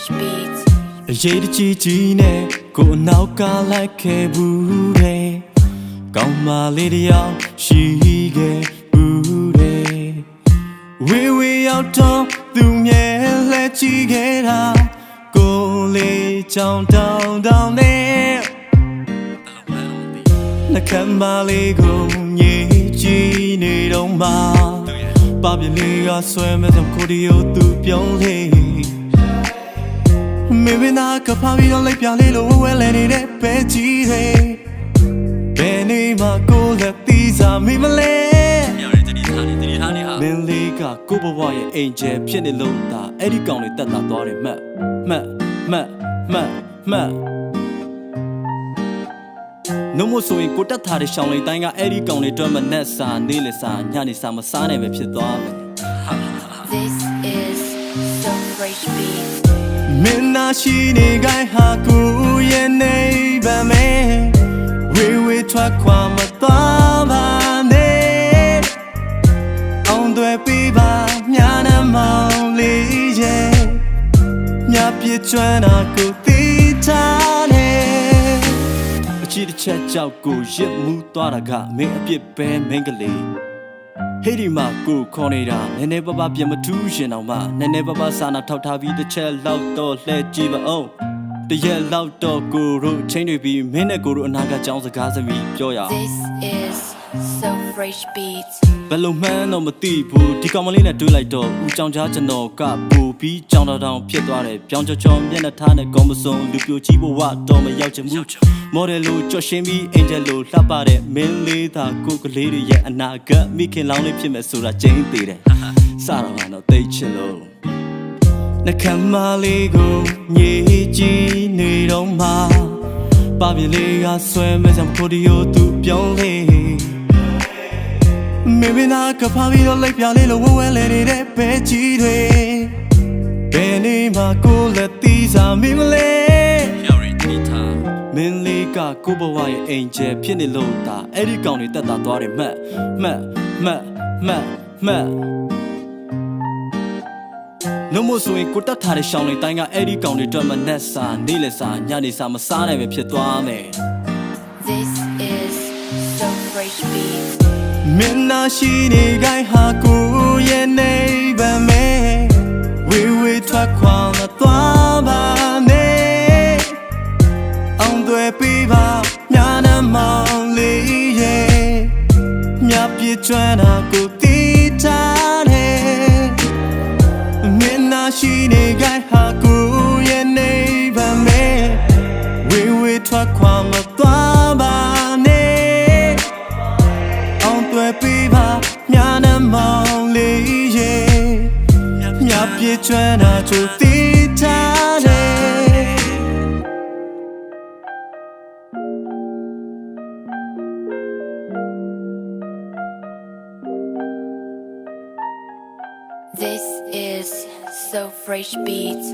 fresh beats အရေးတကြီးကြီးနဲ့ကိုအနောက်ကလိုက်ခဲ့ဘူးတဲ့ကောင်းမလေးတယောက်ရှိခဲ့ဘူးတဲ့ဝေဝေရောက်တော့သူမြဲလက်ကြည့်ခဲ့တာကိုလေးချောင်းတောင်းတောင်းနဲ့နှကမ်းမလေးကိုညစ်ကြည့်နေတော့မှပါပြလေးကဆွဲမဲ့ဆုံးကိုဒီယိုသူပြောင်းလေမေဝနာကဖာပြီးတော့လိုက်ပြလေးလို့ဝဲလဲနေတဲ့ပဲကြီးတွေဘယ်နေမှာကိုလက်သီးစားမိမလဲမင်းလေးကကိုဘဝရဲ့အင်ဂျယ်ဖြစ်နေလို့ဒါအဲ့ဒီကောင်လေးတက်တာသွားတယ်မှတ်နှုတ်မဆိုရင်ကိုတက်ထားတဲ့ရှောင်းလေးတိုင်းကအဲ့ဒီကောင်လေးတွဲမနဲ့စာနေလေစာညနေစာမစားနိုင်ပဲဖြစ်သွားမယ် This is so fresh beats မင်းနာရှိနေခိုင်းဟာကိုရဲ့နေပါမယ်ဝေဝေထွက်ခွာမသွားပါနဲ့အောင်တွေပေးပါမြာနမောင်လေးရဲ့မြပြည့်ကျွမ်းတာကိုသိထားတယ်အချစ်တစ်ချက်ကြောက်ကိုရစ်မှုသွားတာကမင်းအပြစ်ပဲမင်းကလေးဟေးဒီမှာကိုခေါ်နေတာနည်းနည်းပါးပါးပြင်မထူးရှင်အောင်မနည်းနည်းပါးပါးစာနာထောက်ထားပြီးတစ်ချက်လောက်တော့လှည့်ကြည့်ပါဦးတရက်လောက်တော့ကိုတို့ချင်းတွေပြီးမင်းနဲ့ကိုတို့အနာကကြောင်းစကားစပြီးပြောရအောင် This is so fresh beats ဘယ်လိုမှန်းတော့မသိဘူးဒီကောင်မလေးနဲ့တွေ့လိုက်တော့ဦးကြောင်ကြားကျွန်တော်ကပူပြီးကြောင်တောင်ဖြစ်သွားတယ်ပြောင်းချောမျက်နှာထားနဲ့ကောင်းမစုံလူပြိုကြီးဘဝတော့မရောက်ချင်ဘူးမော်ဒယ်လိုကြော်ရှင်းပြီးအင်ဂျယ်လိုလှပတဲ့မင်းလေးသာကိုကလေးတွေရဲ့အနာဂတ်မိခင်လောင်းလေးဖြစ်မယ်ဆိုတာကျင်းသေးတယ်စတော့ကတော့သိချင်လို့နှကမ်းမလေးကိုညစ်ကြည့်နေတော့မှပါပြလေးကဆွဲမဲ့ဆောင်ကိုဒီယိုသူပြောင်းလေမေဘနာကဖာပြီးတော့လိုက်ပြလေးလို့ဝဲလဲနေတဲ့ပဲကြီးတွေဘယ်နေမှာကိုလက်သီးစားမိမလဲမင်းလေးကကိုဘဝရဲ့အင်ဂျယ်ဖြစ်နေလို့ဒါအဲ့ဒီကောင်တွေတက်တာသွားတယ်မှတ်နှုတ်မဆိုရင်ကိုတက်ထားတဲ့ရှောင်းလေးတိုင်းကအဲ့ဒီကောင်တွေတွေ့မနဲ့စာနေလေစာညနေစာမစားနိုင်ပဲဖြစ်သွားမယ် This is so fresh beats မင်းနာရှိနေခိုင်းဟာကိုရဲ့နေပါမယ်ဝေဝေထွက်ခွာမသွားပါနဲ့အောင်တွေပေးပါညာနမောင်လေးရဲ့မြပြည့်ကျွမ်းတာကိုသိထားတယ်မင်းနာရှိနေခိုင်းဟာကိုရဲ့နေပါမယ်ဝေဝေထွက်ခွာမသွားပါနဲ့အောင်တွေပေးပါညာနမောင်လေးရဲ့မြပြည့်ကျွမ်းတာကိုသိထားတယ် This is so fresh beats